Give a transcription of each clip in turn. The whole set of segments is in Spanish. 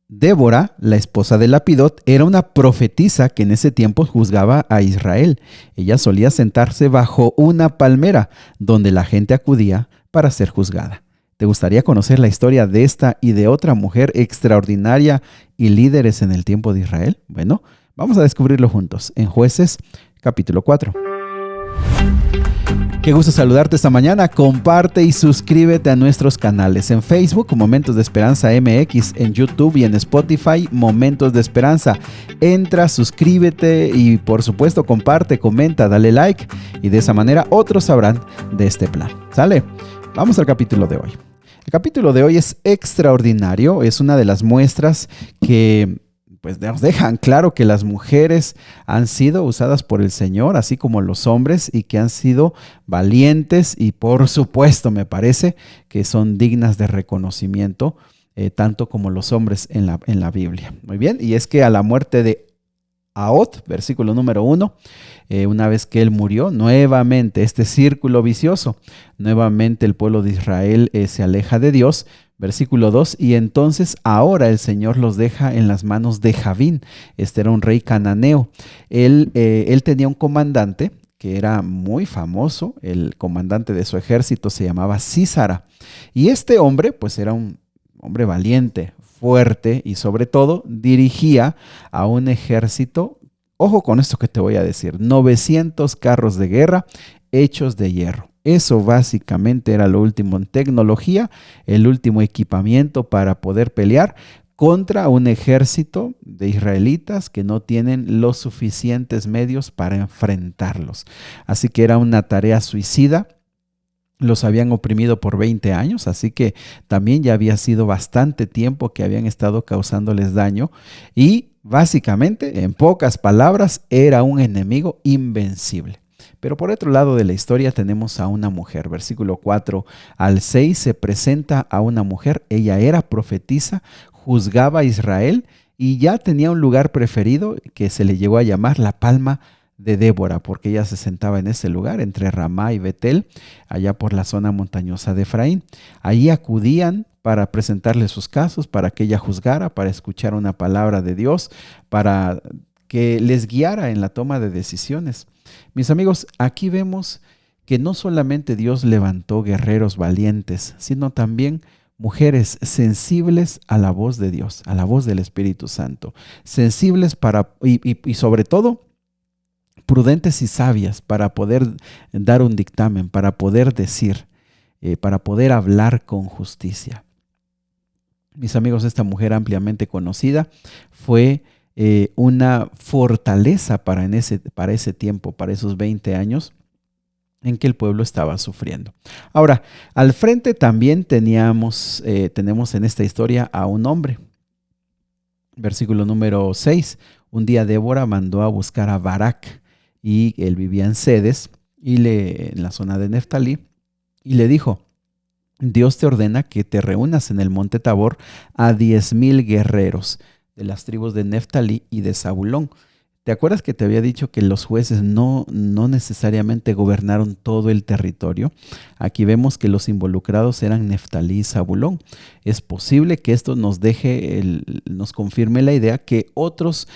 Débora, la esposa de Lapidot, era una profetisa que en ese tiempo juzgaba a Israel. Ella solía sentarse bajo una palmera donde la gente acudía para ser juzgada. ¿Te gustaría conocer la historia de esta y de otra mujer extraordinaria y líderes en el tiempo de Israel? Bueno, vamos a descubrirlo juntos en Jueces capítulo 4. Qué gusto saludarte esta mañana. Comparte y suscríbete a nuestros canales en Facebook, Momentos de Esperanza MX, en YouTube y en Spotify, Momentos de Esperanza. Entra, suscríbete y por supuesto comparte, comenta, dale like y de esa manera otros sabrán de este plan. ¿Sale? Vamos al capítulo de hoy. El capítulo de hoy es extraordinario, es una de las muestras que pues nos dejan claro que las mujeres han sido usadas por el Señor, así como los hombres, y que han sido valientes y por supuesto me parece que son dignas de reconocimiento, tanto como los hombres en la Biblia. Muy bien, y es que a la muerte de Ahod, versículo número 1, una vez que él murió, nuevamente este círculo vicioso, nuevamente el pueblo de Israel se aleja de Dios. Versículo 2, y entonces ahora el Señor los deja en las manos de Javín. Este era un rey cananeo. Él tenía un comandante que era muy famoso. El comandante de su ejército se llamaba Sísara. Y este hombre, pues era un hombre valiente, fuerte y sobre todo dirigía a un ejército. Ojo con esto que te voy a decir, 900 carros de guerra hechos de hierro. Eso básicamente era lo último en tecnología, el último equipamiento para poder pelear contra un ejército de israelitas que no tienen los suficientes medios para enfrentarlos. Así que era una tarea suicida. Los habían oprimido por 20 años, así que también ya había sido bastante tiempo que habían estado causándoles daño y básicamente, en pocas palabras, era un enemigo invencible. Pero por otro lado de la historia tenemos a una mujer. Versículo 4 al 6 se presenta a una mujer. Ella era profetisa, juzgaba a Israel y ya tenía un lugar preferido que se le llegó a llamar la palma de Débora, porque ella se sentaba en ese lugar entre Ramá y Betel, allá por la zona montañosa de Efraín. Allí acudían para presentarle sus casos, para que ella juzgara, para escuchar una palabra de Dios, para que les guiara en la toma de decisiones. Mis amigos, aquí vemos que no solamente Dios levantó guerreros valientes, sino también mujeres sensibles a la voz de Dios, a la voz del Espíritu Santo, sensibles y sobre todo prudentes y sabias para poder dar un dictamen, para poder decir, para poder hablar con justicia. Mis amigos, esta mujer ampliamente conocida fue una fortaleza para ese tiempo, para esos 20 años en que el pueblo estaba sufriendo. Ahora, al frente también tenemos en esta historia a un hombre. Versículo número 6. Un día Débora mandó a buscar a Barak y él vivía en Cedes en la zona de Neftalí y le dijo: Dios te ordena que te reúnas en el monte Tabor a 10,000 guerreros de las tribus de Neftalí y de Zabulón. ¿Te acuerdas que te había dicho que los jueces no necesariamente gobernaron todo el territorio? Aquí vemos que los involucrados eran Neftalí y Zabulón. Es posible que esto nos nos confirme la idea que otras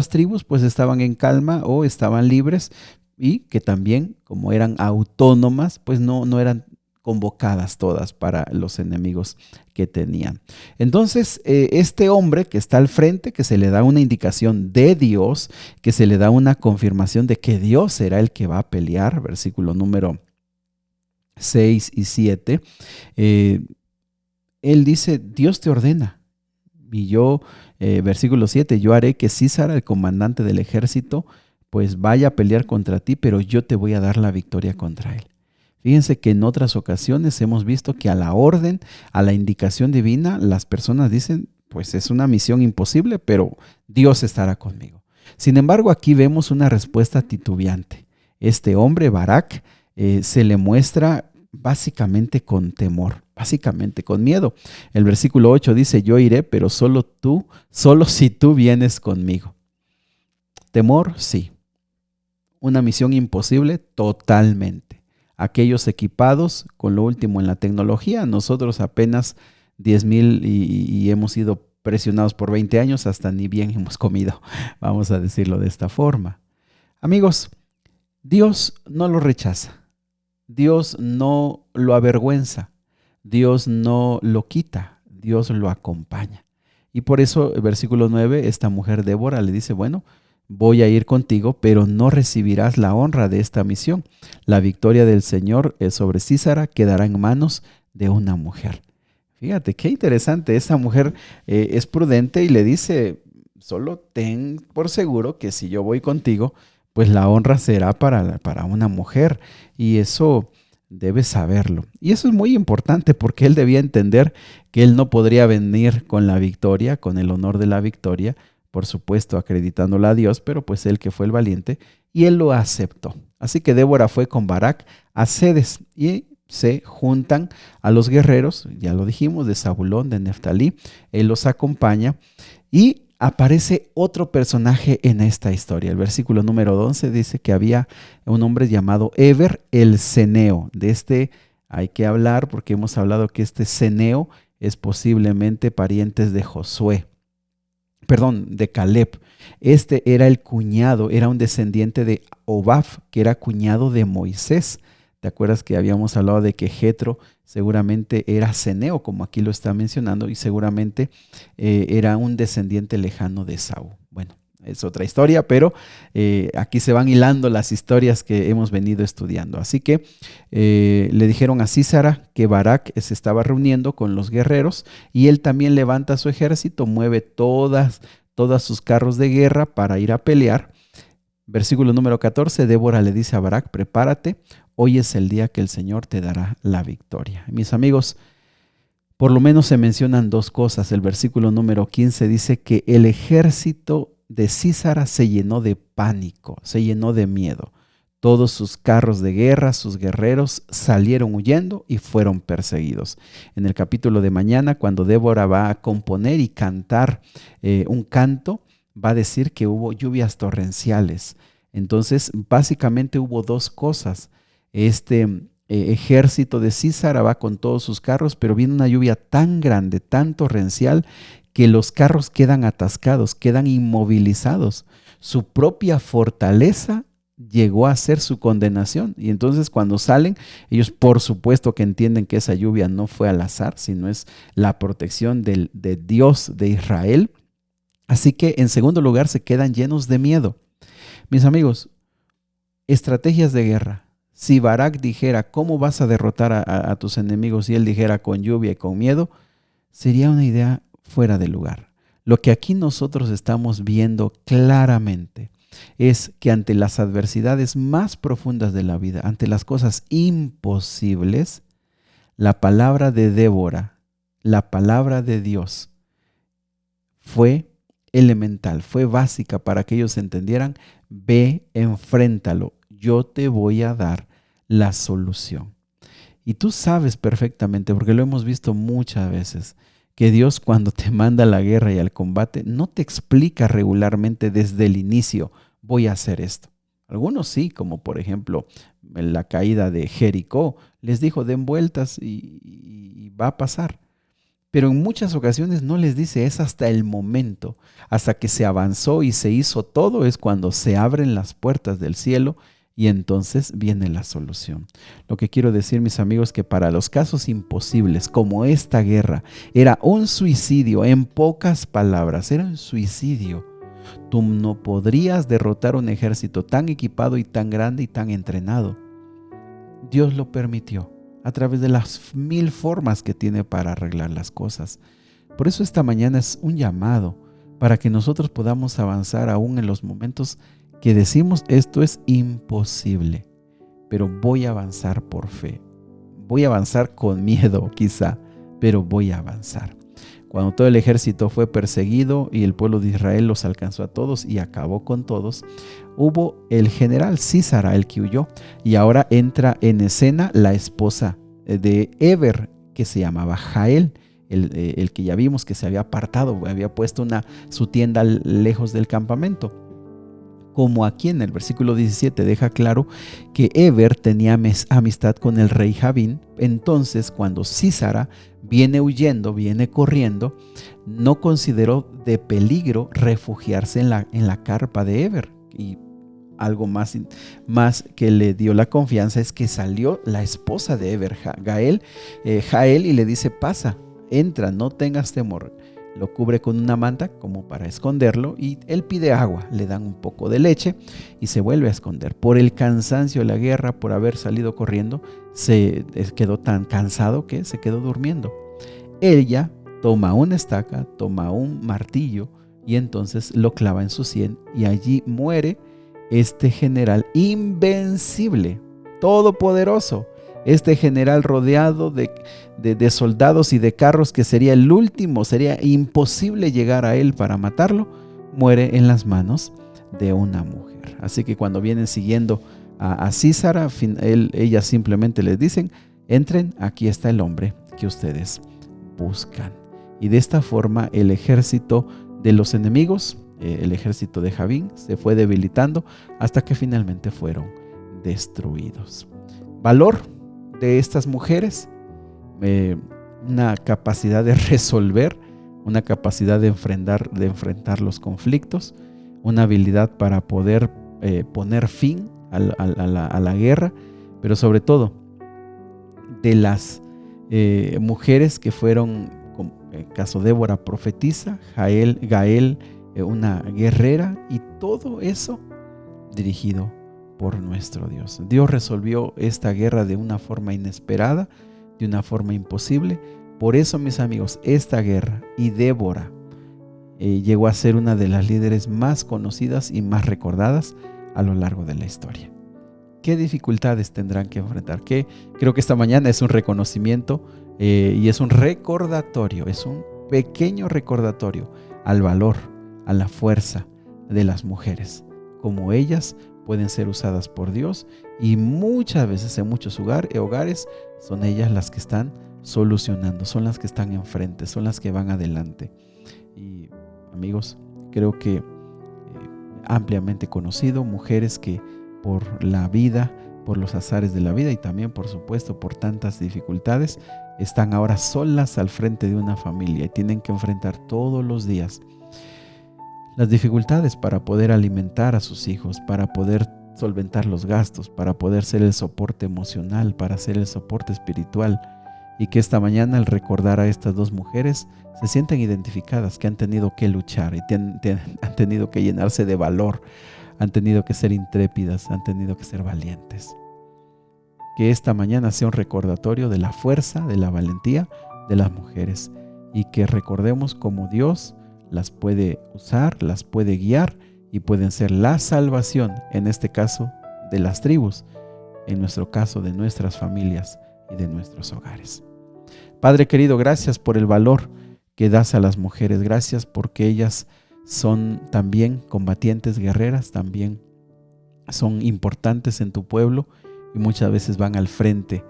tribus pues estaban en calma o estaban libres y que también, como eran autónomas, pues no eran convocadas todas para los enemigos que tenían. Entonces, este hombre que está al frente, que se le da una indicación de Dios, que se le da una confirmación de que Dios será el que va a pelear, versículo número 6 y 7, él dice: Dios te ordena. Y yo, versículo 7, yo haré que Sísara, el comandante del ejército, pues vaya a pelear contra ti, pero yo te voy a dar la victoria contra él. Fíjense que en otras ocasiones hemos visto que a la orden, a la indicación divina, las personas dicen, pues es una misión imposible, pero Dios estará conmigo. Sin embargo, aquí vemos una respuesta titubeante. Este hombre, Barak, se le muestra básicamente con temor, básicamente con miedo. El versículo 8 dice: yo iré, pero solo si tú vienes conmigo. Temor, sí. Una misión imposible, totalmente. Aquellos equipados con lo último en la tecnología, nosotros apenas 10,000 y hemos ido presionados por 20 años, hasta ni bien hemos comido, vamos a decirlo de esta forma. Amigos, Dios no lo rechaza, Dios no lo avergüenza, Dios no lo quita, Dios lo acompaña. Y por eso, el versículo 9, esta mujer Débora le dice, bueno, voy a ir contigo, pero no recibirás la honra de esta misión. La victoria del Señor sobre Sísara quedará en manos de una mujer. Fíjate, qué interesante. Esa mujer es prudente y le dice, solo ten por seguro que si yo voy contigo, pues la honra será para una mujer. Y eso debes saberlo. Y eso es muy importante porque él debía entender que él no podría venir con la victoria, con el honor de la victoria, por supuesto acreditándola a Dios, pero pues él que fue el valiente, y él lo aceptó. Así que Débora fue con Barak a Cedes y se juntan a los guerreros, ya lo dijimos, de Zabulón, de Neftalí. Él los acompaña y aparece otro personaje en esta historia. El versículo número 11 dice que había un hombre llamado Eber el Ceneo. De este hay que hablar porque hemos hablado que este Ceneo es posiblemente parientes de Josué. Perdón, de Caleb. Este era el cuñado, era un descendiente de Hobab, que era cuñado de Moisés. ¿Te acuerdas que habíamos hablado de que Jetro seguramente era ceneo, como aquí lo está mencionando, y seguramente era un descendiente lejano de Esaú? Bueno, es otra historia, pero aquí se van hilando las historias que hemos venido estudiando. Así que le dijeron a Sísara que Barak se estaba reuniendo con los guerreros y él también levanta su ejército, mueve todas sus carros de guerra para ir a pelear. Versículo número 14, Débora le dice a Barak, prepárate, hoy es el día que el Señor te dará la victoria. Mis amigos, por lo menos se mencionan dos cosas. El versículo número 15 dice que el ejército de Sísara se llenó de pánico, se llenó de miedo. Todos sus carros de guerra, sus guerreros salieron huyendo y fueron perseguidos. En el capítulo de mañana, cuando Débora va a componer y cantar un canto, va a decir que hubo lluvias torrenciales. Entonces, básicamente hubo dos cosas. Este ejército de Sísara va con todos sus carros, pero viene una lluvia tan grande, tan torrencial, que los carros quedan atascados, quedan inmovilizados. Su propia fortaleza llegó a ser su condenación. Y entonces cuando salen, ellos por supuesto que entienden que esa lluvia no fue al azar, sino es la protección de Dios de Israel. Así que en segundo lugar se quedan llenos de miedo. Mis amigos, estrategias de guerra. Si Barak dijera, ¿cómo vas a derrotar a tus enemigos? Y él dijera con lluvia y con miedo, sería una idea fuera de lugar. Lo que aquí nosotros estamos viendo claramente es que ante las adversidades más profundas de la vida, ante las cosas imposibles, la palabra de Débora, la palabra de Dios, fue elemental, fue básica para que ellos entendieran: ve, enfréntalo, yo te voy a dar la solución. Y tú sabes perfectamente, porque lo hemos visto muchas veces, que Dios cuando te manda a la guerra y al combate, no te explica regularmente desde el inicio, voy a hacer esto. Algunos sí, como por ejemplo en la caída de Jericó, les dijo, den vueltas y va a pasar. Pero en muchas ocasiones no les dice, es hasta el momento, hasta que se avanzó y se hizo todo, es cuando se abren las puertas del cielo y entonces viene la solución. Lo que quiero decir, mis amigos, que para los casos imposibles, como esta guerra, era un suicidio, en pocas palabras, era un suicidio. Tú no podrías derrotar un ejército tan equipado y tan grande y tan entrenado. Dios lo permitió a través de las 1000 formas que tiene para arreglar las cosas. Por eso esta mañana es un llamado para que nosotros podamos avanzar aún en los momentos que decimos esto es imposible, pero voy a avanzar por fe. Voy a avanzar con miedo quizá, pero voy a avanzar. Cuando todo el ejército fue perseguido y el pueblo de Israel los alcanzó a todos y acabó con todos, hubo el general Sísara, el que huyó, y ahora entra en escena la esposa de Eber, que se llamaba Jael, el que ya vimos que se había apartado, había puesto su tienda lejos del campamento. Como aquí en el versículo 17 deja claro que Eber tenía amistad con el rey Javín, entonces cuando Sísara viene huyendo, viene corriendo, no consideró de peligro refugiarse en la carpa de Heber. Y algo más que le dio la confianza es que salió la esposa de Heber, Jael, y le dice: pasa, entra, no tengas temor. Lo cubre con una manta como para esconderlo, y él pide agua, le dan un poco de leche y se vuelve a esconder. Por el cansancio de la guerra, por haber salido corriendo, se quedó tan cansado que se quedó durmiendo. Ella toma una estaca, toma un martillo y entonces lo clava en su sien, y allí muere este general invencible, todopoderoso. Este general rodeado de soldados y de carros, que sería el último, sería imposible llegar a él para matarlo, muere en las manos de una mujer. Así que cuando vienen siguiendo a Sísara, ellas simplemente les dicen: entren, aquí está el hombre que ustedes buscan. Y de esta forma el ejército de los enemigos, el ejército de Jabín, se fue debilitando hasta que finalmente fueron destruidos. Valor de estas mujeres, una capacidad de resolver, una capacidad de enfrentar los conflictos, una habilidad para poder poner fin a la guerra, pero sobre todo de las mujeres que fueron, como en el caso de Débora, profetisa, Gael, una guerrera, y todo eso dirigido por nuestro Dios. Dios resolvió esta guerra de una forma inesperada, de una forma imposible. Por eso, mis amigos, esta guerra, y Débora llegó a ser una de las líderes más conocidas y más recordadas a lo largo de la historia. ¿Qué dificultades tendrán que enfrentar? Creo que esta mañana es un reconocimiento y es un recordatorio, es un pequeño recordatorio al valor, a la fuerza de las mujeres, como ellas pueden ser usadas por Dios, y muchas veces en muchos hogares son ellas las que están solucionando, son las que están enfrente, son las que van adelante. Y amigos, creo que ampliamente conocido, mujeres que por la vida, por los azares de la vida y también por supuesto por tantas dificultades, están ahora solas al frente de una familia y tienen que enfrentar todos los días las dificultades para poder alimentar a sus hijos, para poder solventar los gastos, para poder ser el soporte emocional, para ser el soporte espiritual. Y que esta mañana, al recordar a estas dos mujeres, se sienten identificadas, que han tenido que luchar y han tenido que llenarse de valor, han tenido que ser intrépidas, han tenido que ser valientes. Que esta mañana sea un recordatorio de la fuerza, de la valentía de las mujeres, y que recordemos cómo Dios las puede usar, las puede guiar y pueden ser la salvación, en este caso de las tribus, en nuestro caso de nuestras familias y de nuestros hogares. Padre querido, gracias por el valor que das a las mujeres, gracias porque ellas son también combatientes, guerreras, también son importantes en tu pueblo y muchas veces van al frente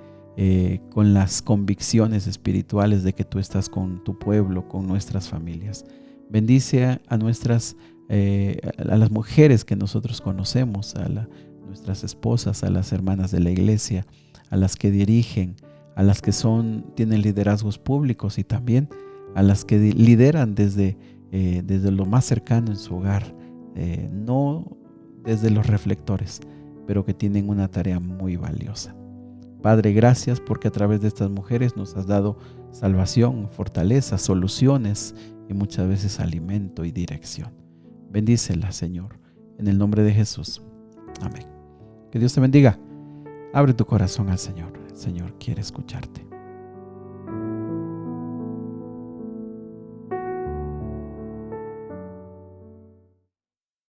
con las convicciones espirituales de que tú estás con tu pueblo, con nuestras familias. Bendice a las mujeres que nosotros conocemos, nuestras esposas, a las hermanas de la iglesia, a las que dirigen, a las que tienen liderazgos públicos y también a las que lideran desde lo más cercano en su hogar, no desde los reflectores, pero que tienen una tarea muy valiosa. Padre, gracias porque a través de estas mujeres nos has dado salvación, fortaleza, soluciones y muchas veces alimento y dirección. Bendícelas, Señor, en el nombre de Jesús. Amén. Que Dios te bendiga. Abre tu corazón al Señor. El Señor quiere escucharte.